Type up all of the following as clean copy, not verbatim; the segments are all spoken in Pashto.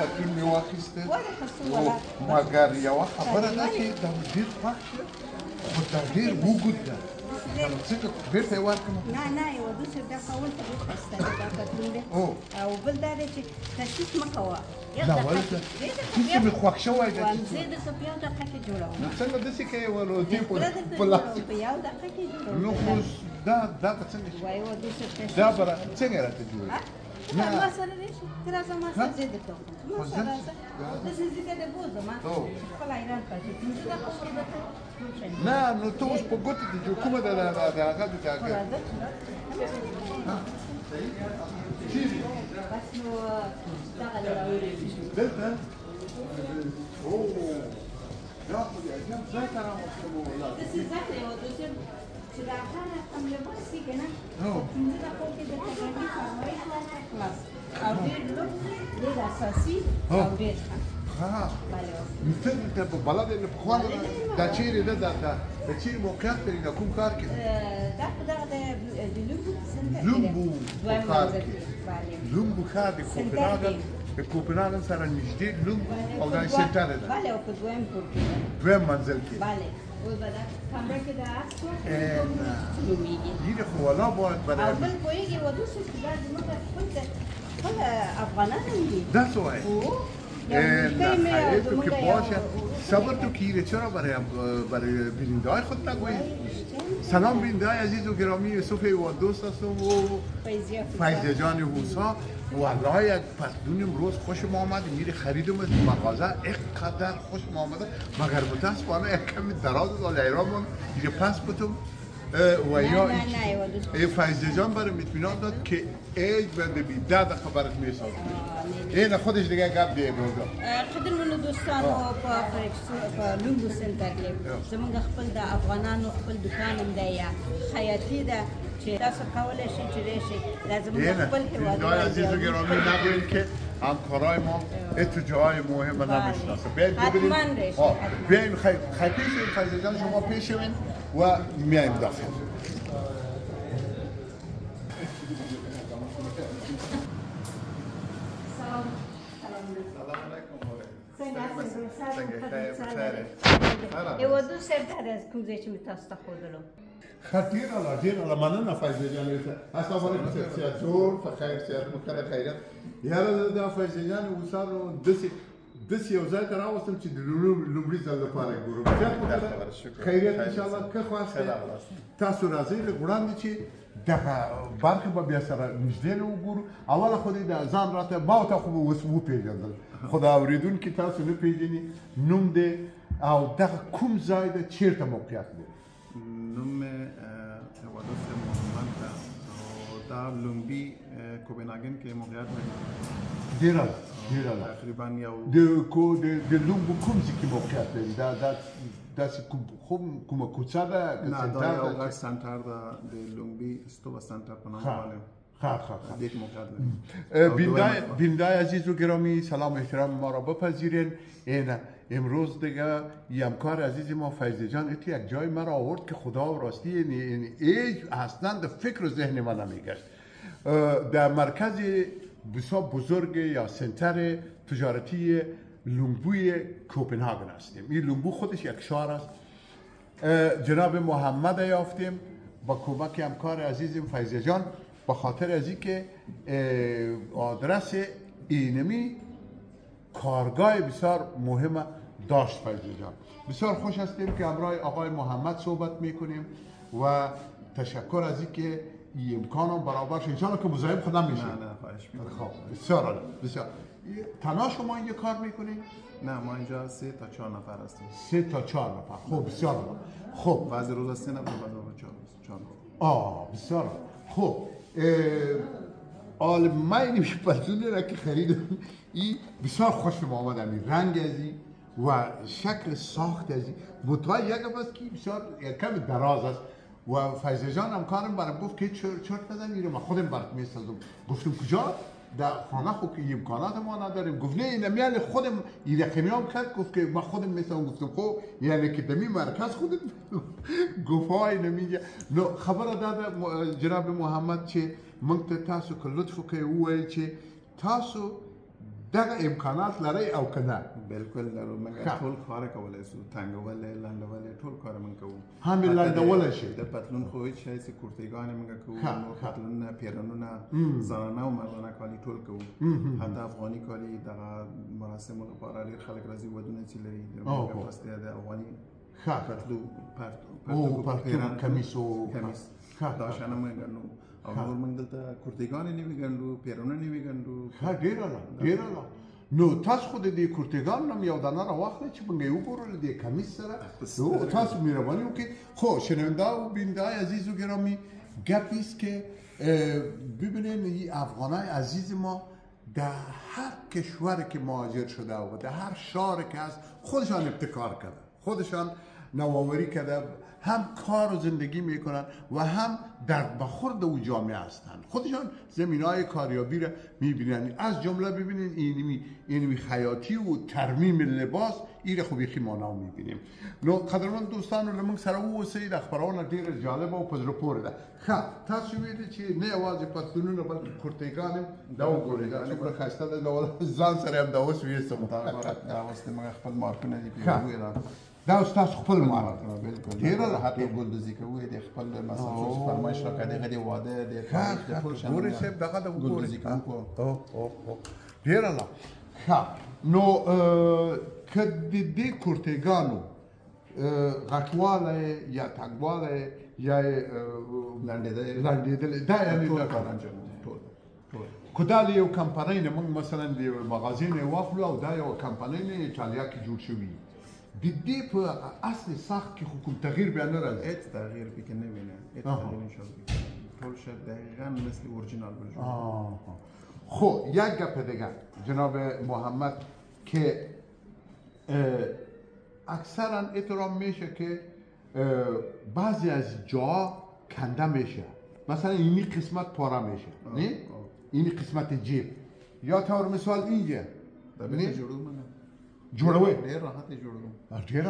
پتلون مې واخیسته ولې ښه ولا مګر یوه خبره ده چې دا ډېر خوښ شه خو دا ډېر اوږد ده نو څنګه بېرته یې ورکړم نه یوه دوسې دا کول ته ډېر ښایسته دی دا پتلون دی او بل دا دی چې تشویش مه کوه دا ولې ده چې مې خوښ شوی ده زه درته په یو دقیقه کې جوړوم نو څنګه داسې کوې ولو دې په لاس په یو دقیقه کې جوړوم نو خو دا به څنګه شي یوه دوسې تشویش دا به څنګه راته جوړوي ما سره راشي ته راځه ما سره زه درته وکړم ما سره راځه داسې ځکه دی بوځم خپل حیران پاتې کېږم چې دا خبره درته نه نو ته اوس په ګوتو دې جوړ کومه ده د هغه د هغه بس نو دغه دی راوړی دلته اوه دا خو دې عجب ځای ته راوستلو داسې ځای دی یوه دوسې چې د هغه رقم لباس وي که نه پنځه دقیقو کې درته ګرمي فرمایش ورته خلاص او ډېر لږ ډېر اساسي او ډېر ښه ته په بلد یې له پخوا دا چیرې ده د چیرې موقعیت لري د کوم ښار کې دا په دغه د لومبو سنټر کې لومبو ښار کې لومبو ښار د کوپنهاګن د کوپنهاګن سره نږدې لومبو او دا سنټر ده بله او په دویم کور کې دویم منزل کې بله اوس به دا کمره کې د عکس نومېږي یې خو والا باید برای او بل پوهېږي ودوسې چې دا زموږ خپل افغانان هم دي That's why. خیلی تو که باشه صبر تو کیره چرا برای بیننده های خود نگویی سلام بیننده های عزیز و گرامی یوسف ایوان دوست هستم و فیضه جان حوسا والله یک پتلون امروز خوشم آمد میره خریدم از مغازه اینقدر خوشم آمده مگر متاسفانه یک کمی دراز از ایران دیگه پس بتم و یا فیضه جان برای اطمینان داد که ای بنده بی 10 دقیقه برات میسازم این خودش دیگه گپ دی بودا قدرمنو دوستانو په لومبو سنټر کې زموږ خپل د افغانانو خپل دکان هم دی یا خیاطي ده چې تاسو کولی شئ چې راشئ دا زموږ خپل هېوادونه دي عزیز و گرامی نگویید که همکارای ما تو جاهای مهم نمیشناسه حتما راشئ بیایم خیلی شوید فیضه جان شما پیش شوید و میایم داخل یوه دو سنټر از کوم ځای چې مې تاسو ته ښودلو ډېر الله مننه فیضه جان السلام علیکم صحت جوړ په خیر صحت مو کله خیریت یاره دا فیضه جان اوسانو داسې یو ځای ته راوستم چې د لومړي ځل لپاره ګورم خیریت انشاءالله که خواسته تاسو راځئ لږ وړاندې چې دغه برخه به بیا سره نږدې نه وګورو اوله خو دې د ځان راته ما ورته خو به اوس وپېژندل خو د اورېدونکي تاسو نه پېژني نوم دی او دغه کوم ځای ده چېرته موقعیت دی نوم حوادث محمد ده او دا لومبي کوپنهاګن کې موقعیت لري ډېره تقریبا یو د لومبو کوم ځای کې موقعیت لري داسې کومه کوڅه ده نه دا یو غټ سنټر ده د لومبي استوبا سنټر په نام باندې بیننده عزیز و گرامی سلام احترام ما را بپذیرین این امروز دیگه همکار عزیز ما فیضه جان یک جای مرا آورد که خدا و راستی این اصلا در فکر و ذهن من نمیگشت در مرکز بسیار بزرگ یا سنتر تجارتی لومبوی کوپنهاگن هستیم این لومبو خودش یک شهر است جناب محمد یافتیم با کمک همکار عزیزم فیضه جان به خاطر از اینکه آدرس اینمی کارگاه بسیار مهم داشت فیضه جان بسیار خوش هستیم که همراه آقای محمد صحبت میکنیم و تشکر از اینکه این امکانم برابر شد انشاءالله که مزاحم خود نمیشه نه خواهش میکنم بسیار تنها شما اینجا کار میکنید؟ نه ما اینجا 3 تا 4 نفر هستیم 3 تا 4 نفر خب بسیار خوب بعضی روزا 3 نفر بعضی روزا 4 نفر بسیار خوب آل من این پتلون را که خریدم این بسیار خوشم آمد رنگ ازی و شکل ساخت ازی متوجه یک است که بسیار کم دراز است و فیضه جان همکارم برام گفت که چرت نزن میره من خودم برات میسازم گفتم کجا در خانه خود که امکانات ما نداریم گفت نه این میال خودم این رقمیام کرد گفت که من خودم میسازم گفتم خب یعنی که دمی مرکز خودت گفت های نمیگه نو خبر داده جناب محمد چې موږ ته تاسو که لطف وکړئ ووایئ چې تاسو دغه امکانات لري او کنه؟ بالکل لرو. موږ ټول کار کولای شو، تنګول لنډول ټول کار موږ کوو. هم لنډول شي د پتلون خو هیڅ شي چې کورتګان موږ کوو، نو پتلون پیرنونه زنانه او مردانه کالي ټول کوو. حتی افغاني کالي دغه مراسمو لپاره ډېر خلک راځي، ودونه چې لري موږ واسطه د افغاني پتلون کمیس دا شانه موږ ګنډو. او نور موږ دلته کورتګانې نوي ګنډو، پیرونه نوي ګنډو. ښه ډېره نو تاسو خو د دې کورتګان هم یو دانه راواخلئ چې موږ یې وګورو له دې کمیس سره. تاسو مهرباني وکړئ. خب شنونده و بیننده عزیز و گرامی، گپی است که ببینیم این افغانای عزیز ما در هر کشوری که مهاجر شده و در هر شهری که هست خودشان ابتکار کرده، خودشان نوآوری کرده، هم کار و زندگی میکنن و هم در بخورد او جامعه هستند. خودشان زمینهای کاریابی را میبینن. از جمله ببینید اینمی خیاطی و ترمیم لباس این خوبی خیمانه میبینیم. نو قدرمند دوستان رو لمن سره او سید اخباران ډیر جالب او پزره پور ده. خب تاسو ویل چې نه یوازې پتلونونه بلکې کورتګان دا وګورئ، دا څومره ښایسته ده. ځان سره هم دا اوس ویستم. دا اوس موږ خپل مارکونه دي پیژنو. دا استاد خپل مارک بالکل ډیر حتی ګلدوزي کوي د خپل مسافر فرمایش را کړي غدي واده د ټول شان ګوري سیب دغه د ګلدوزي کوي. ډیر الله. ښه نو کدی د کورتګانو غټواله یا تنګواله یا لنډېدل دا یعنی دا کار ټول کدال یو کمپنۍ نه موږ مثلا د مغازین واخلو او دا یو کمپنۍ نه ایتالیا کې جوړ شوی د دې په اصل ساخت کې حکومت تغییر بیا نه راځي. هیڅ تغییر پکې نه ویني، هیڅ تغییر نشو ټول شد دقیقاً مثل اورجینال بشه. خب یک گپ دیگه جناب محمد که اکثرا احترام میشه که بعضی از جا کنده میشه، مثلا اینی قسمت پاره میشه نه؟ اینی قسمت جیب یا طور مثال اینجا نه جوړوي ډېر راحت جوړوي ډېر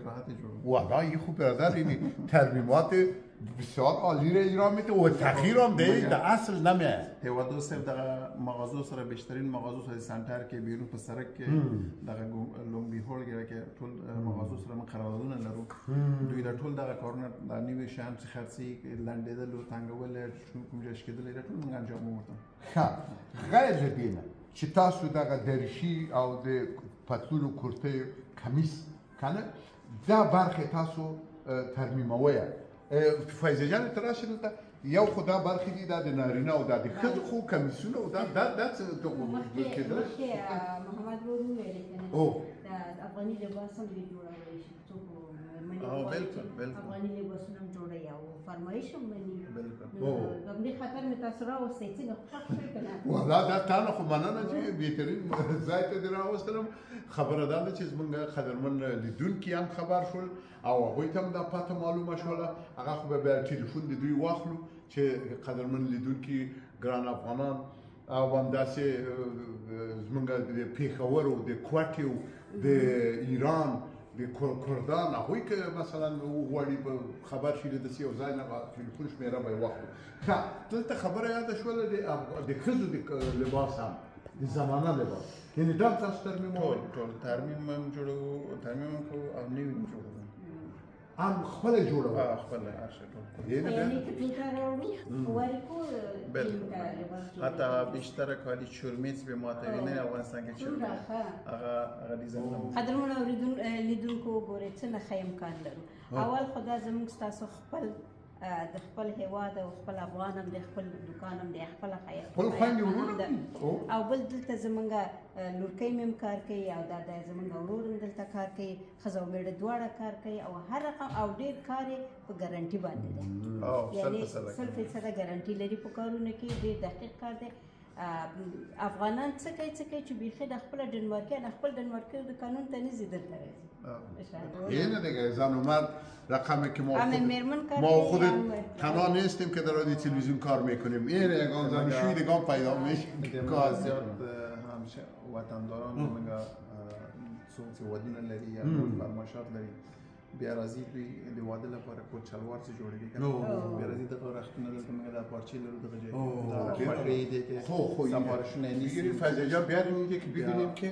راحت جوړوي. والله خوب برادر این ترمیمات بسیار عالی را اجرا میده و تغییر هم ده اصل نمیه. هیوادو صرف دغه مغازو سره بهترین مغازو سره سنټر کې بیرون په سرک کې دغه لومبي هول کې ټول مغازو سره من قراردادونه لرو. دوی د ټول دغه کارونه د نیو شان چې خرڅي لنډېدل او تنګول کوم ځای کېدل ټول موږ انجام ورته. ښه غیر دینه چې تاسو دغه درشي او د پتلون و کرته کمیس کنه دا برخی تاسو ترمیمویه. فایزه جان تراش دلته یو خدا برخی دی دا د نارینه او دا د ښځو خو کمیسونه او دا څه کېدل محمد ورو ویل کنه دا افغاني لباس هم جوړوي شي څوک بالکل افغاني لباسونه هم جوړوي او فرمایش هم مني. بالکل غمدي خاطر مې تاسو راوستئ څنګه خوښ شوي که نه؟ والله دا تا نه خو مننه چې بهترین ځای ته دې راوستلم. خبره دا ده چې زمونږ قدرمن لیدونکي هم خبر شول او هغوی ته هم دا پته معلومه شوله. هغه خو به بیا ټلیفون د دوی واخلو چې قدرمن لیدونکي ګران افغانان او همداسې زمونږ د پېښور او د کوټې او د ایران د کردان هغوی که مثلا وغواړي به خبر شي د داسې یو ځای نه ټلیفون شمېره به یې واخلو. ښه دلته خبره یاده شوله د ښځو د لباس هم د زنانه لباس یعنې دا تاسو ترمیموئ؟ ټول ترمیم هم جوړوو، ترمیم هم کوو او نوي هم جوړوو. هم خپله جوړوو؟ خپله هر شی ټول حتی بیشتر کالی چرمیز به معتقدین افغانستان که چرمیز هغه ډیزاین قدرمن لیدونکو ګورئ څنګه ښه امکان لرو. اول خو دا زموږ ستاسو خپل د خپل هیواد او خپل افغان هم د خپل دوکان هم د خپل او بل دلته زمونږ لورکۍ مې هم کار کوي او دا زمونږ ورور هم دلته کار کوي، ښځه او میړه دواړه کار کوي او هر رقم او ډېر کار یې په ګارنټي باندې دی، یعنې 100% ګارنټي لري په کارونه کې، ډېر دقیق کار دی. افغانان څه کوي چې بیخي د خپل ډنمارکیان خپل ډنمارکي د قانون ته نه زیدل راځي. اینه دیگه زن و مرد رقمی که ما خود تنها نیستیم که در رادیو تلویزیون کار میکنیم. اینه یگان زنشوی دیگان پیدا میشه کار زیاد همیشه وطنداران میگه څوک چې ودونه لري یا فرمایشات لري بیا راځي دوی د واده لپاره کور چلوار څه جوړوي کنه بیا راځي دغه رختونه دلته موږ د پارچې لرو دغه ځای دا خوشې دي که سفارشونه نیست فضل جان بیاریم اینجا که ببینیم که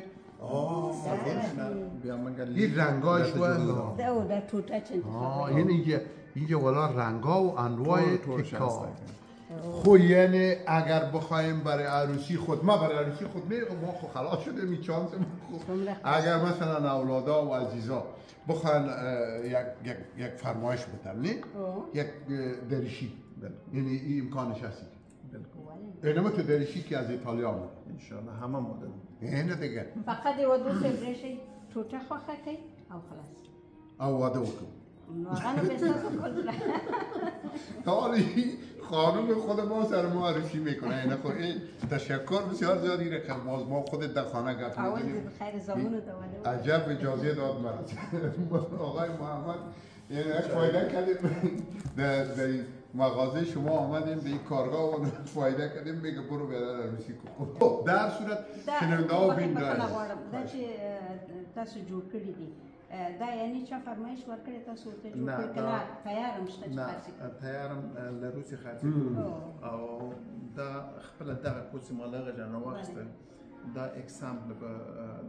بیا موږ این رنگاش و دا ټوټه چنده این اینجا والا رنگا و انواع تکا خب یعنی اگر بخوایم برای عروسی خود ما برای عروسی خود میریم ما خود خلاص شده می چانس اگر مثلا اولادا و عزیزا بخواین یک فرمایش بدم نه یک دریشی یعنی این امکانش هست اینما تو دریشی که از ایتالیا آمد انشاءالله همه مدل اینه دیگه فقط یو دو سبرشی ټوټه خوخه کوي او خلاص او واده وکړو نو هغه به تاسو کول حالی خانم خود ما سر ما عروسی میکنه اینه خب این تشکر بسیار زیادی رقم ما خودت در خانه گفت اول خیر زمانو دا عجب اجازه داد مرد آقای محمد یعنی فایده کردیم در مغازه شما آمدیم به این کارگاه و فایده کردیم میگه برو بیادر عروسی کن در صورت شنونده ها بین داریم دا چې تاسو جوړ کړی دي دا یعنی چا فرمایش ورکړی تاسو ته جوړ کړی کنه تیارم شته چې خاصی تیارم لروسی خاصی او دا خپل دغه کوڅه مالغه جنا واخسته دا اکزامپل به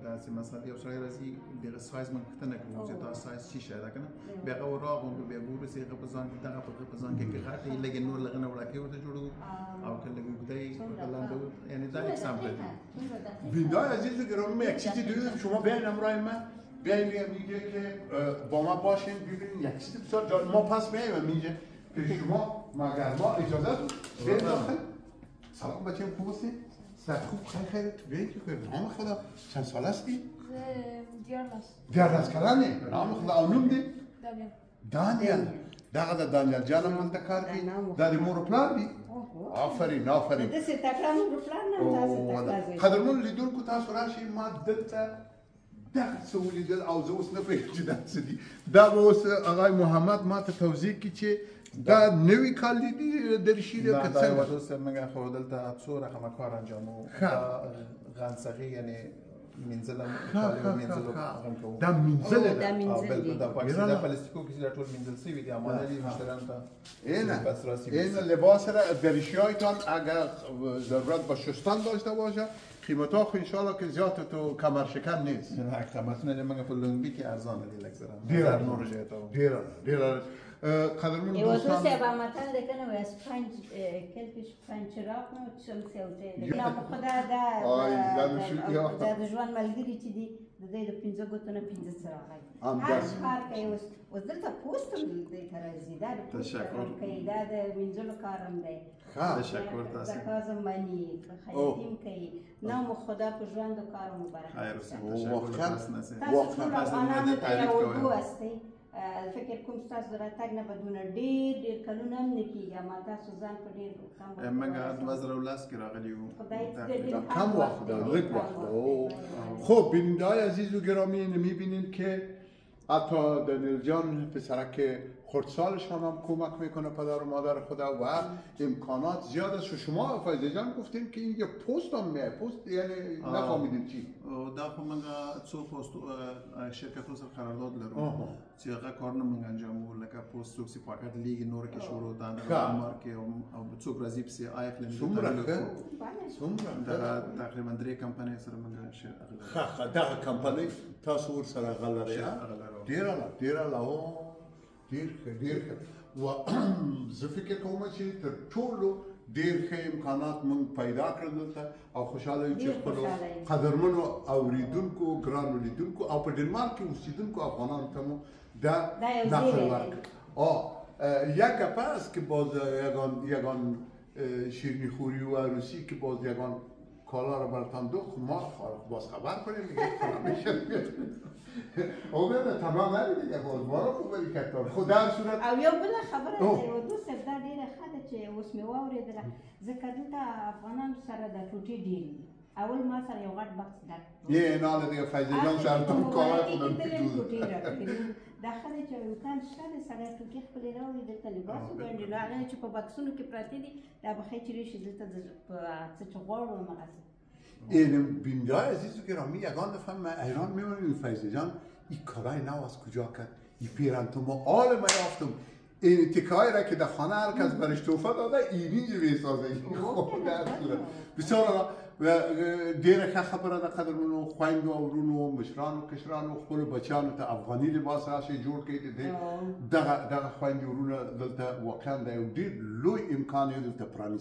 داسې مثلا یو سړی راځي دغه سایز موږ پوښتنه کوو چې دا سایز څه شی ده کنه بیا هغه راغونډو بیا ګورو چې هغه په ځان کې دغه په ځان کې غاټه یې لګي نور لغنه وړاکې ورته جوړو او که لګي ګدای لاندو یعنی دا اکزامپل دی بیندای عزیز گرامی یک چیزی دیدم شما بیاین همراه من بیاین میگه که با ما باشین ببینین یک چیز بسیار جالب ما پس میایم میگه که شما مگر ما اجازه بیاین داخل سلام بچه‌م خوب هستین صد خوب خیلی بیاین که نام خدا چند سال هستی؟ دیارلاس کلانه نام خدا اونم دی؟ دانیل دغه دانیل جانم مونږ کار دی دا د مور پلان دی آفرین آفرین د څه تکړه مور پلان نه تاسو قدرمن لیدونکو تاسو راشئ ما دلته دغه څه ولیدل او زه اوس نه پوهېږم چې دا څه دي دا به اوس آقای محمد ما ته توضیح کړي چې دا نوي کال دی دریشي ده که څنګه دا دوست موږ خو دلته څو رقمه کار انجامو غنڅغي یعنی منزلم کالیو منزلو هغه کوو دا منزل ده دا منزل دی دا پاکستان پلاستیکو کې دا ټول منزل سوي دي امانه دي مشتریان ته این لباس را دریشی‌هایتان اگر ضرورت به شستن داشته باشه قیمت‌ها خو انشالله که زیاد تو کمر شکن نیست نه قیمتونه موږ په لونګبي کې ارزانه دي لږ زره ډیر نور ژوند ډیر قدرمن یو څه سبا متل ده کنه وای سپنج کلکش پنچراغ نو چم سیوته نه خدا دا د ژوند ملګری چې دی د دې د 15 غوتنه 15 سره هر کار کوي اوس دلته پوسټ دې ترازی دا تشکر کوي دا د منځلو کارم دی تشکر تاسو دا کازم مانی خیرتیم کوي نو خدا په ژوند کارو مبارک خیر اوسه واقعا انا تعریف کوي فکر کوم تاسو دراتګ نه بدون ډېر کلونه هم نکیږي ما تاسو ځان په ډېر کم موږ 2010 کې راغلی وو کم وقت لږ وقت خب بیننده‌های عزیز و گرامی می‌بینیم که حتی دانیل جان پسرک خردسالشان هم کمک میکنه پدر و مادر خدا و امکانات زیاد است. شما فایزه جان گفتیم که این یه پست هم میه پست یعنی نفهمیدیم چی؟ دا خو موږ څو پوسټ شرکتونو سره قرارداد لرو چې هغه کارونه موږ انجامو لکه پوسټ څوک چې فقط لیګ نور کې شروع دا مارکه او څوک راځي په آی اف لنډ څومره دا تقریبا 3 کمپنۍ سره موږ ښه دا کمپنۍ تاسو ور سره غلره ډیر و زه فکر کوم چې تر ټولو ډیر ښه امکانات مونږ پیدا کړل دلته او خوشاله یو چې خپلو قدرمنو اوریدونکو ګرانو لیدونکو او په ډنمارک کې اوسیدونکو افغانانو ته مو دا نقل ورکړ یک گپ است که باز یگان شیرینی خوری و عروسی که باز یگان کالا رو براتان دوخت ما باز خبر کنیم میگه او بله تمام نمیدید یک باز ما رو خوبه کتار خود در صورت او یو بله خبره ده و دوست دا دیره خده چه اوس می واوری دره ذکر دلتا افغانان سره دا ټوټې ډیری اول ما سره یو غټ بکس در یه نه دیگه فیض جان سرتون کار کنم دا خده چې امکان شته سره ټوټې خپل راوړي دلته لباس وګڼي نو هغه چې په بکسونو کې پراته دي دا به خیر چیرې دلته په څه غوړو مغازه این بیننده‌های عزیز و گرامی یگان دفعه من ایران میمونیم فیض جان این کارای نو از کجا کرد این پیرنتو آل ما یافتم این تکایی را که در خانه هر کس برش توفه داده اینجا بیسازه بسیار و دیره که خبره در قدر منو خویند و ورونو مشران و کشران و خپل بچیانو ته افغاني لباس راشي جوړ کړي دي دغه خویند ورونه دلته واقعا د یو ډېر لوی امکان یې دلته پرانیستی